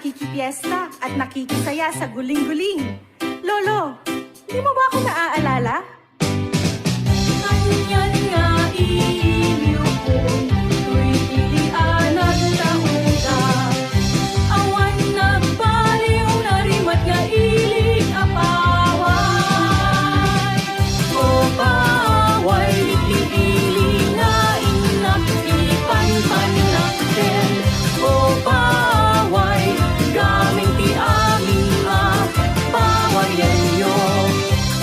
nakikipiesta at nakikisaya sa guling-guling. Lolo, di mo ba ako naaalala? Kanyan nga iliw ko, tuy pilian at nauga. Awan nagbaliw na rimat nga ilig apaway. O paway, ilig nga inak ipan-panakten. O paway, gaming ti amin nga pawayan nyo.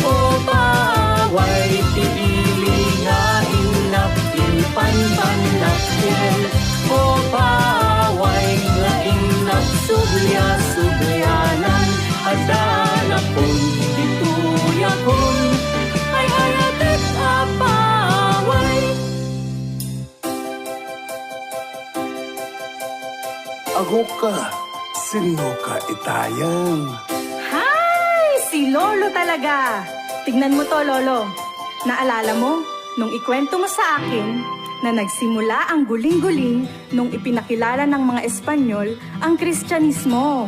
O paway, ti ilig nga inak ipan-panakten. O paway, nga inak subya-subyanan. Adanapon, dituyakon, ay ayatet apaway. Ako ka, sino ka itayang? Hay! Si Lolo talaga! Tignan mo to, Lolo. Naalala mo, nung ikwento mo sa akin na nagsimula ang guling-guling nung ipinakilala ng mga Espanyol ang Kristyanismo.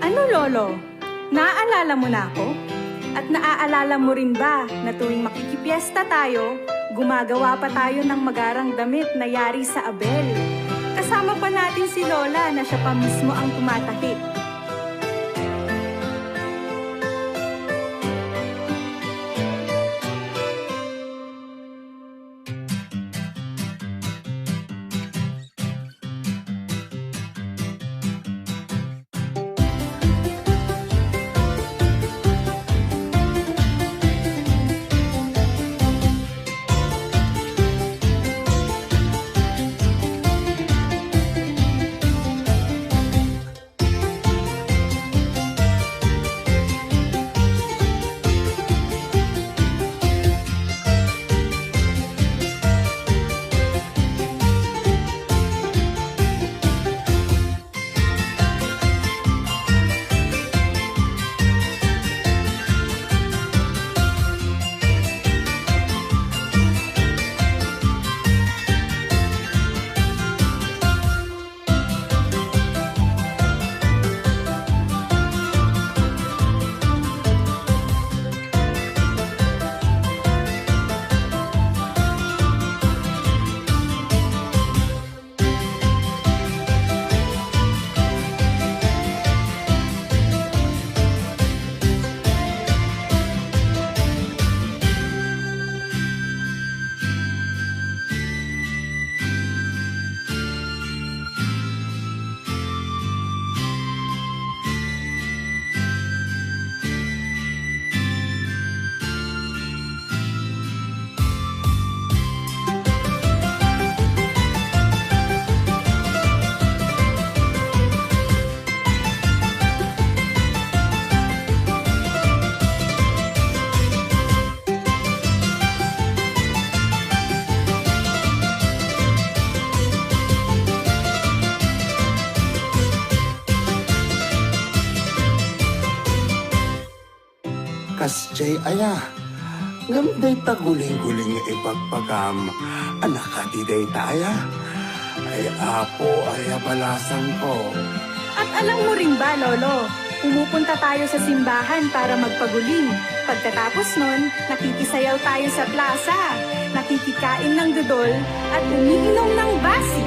Ano, Lolo? Naaalala mo na ako? At naaalala mo rin ba na tuwing makikipiesta tayo, gumagawa pa tayo ng magarang damit na yari sa Abel? Kasama pa natin si Lola na siya pa mismo ang tumatakip. Kasjay aya, ngamday taguling-guling nga ipagpagam, anak ka diday taya. Ay apo, ay balasan ko. At alam mo rin ba, Lolo, pumupunta tayo sa simbahan para magpaguling. Pagkatapos nun, nakikisayaw tayo sa plaza, nakikikain ng dudol at umiinom ng basi.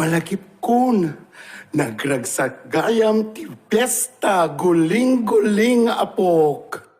malakip kun. Nagragsak gayam ti pesta guling-guling apok.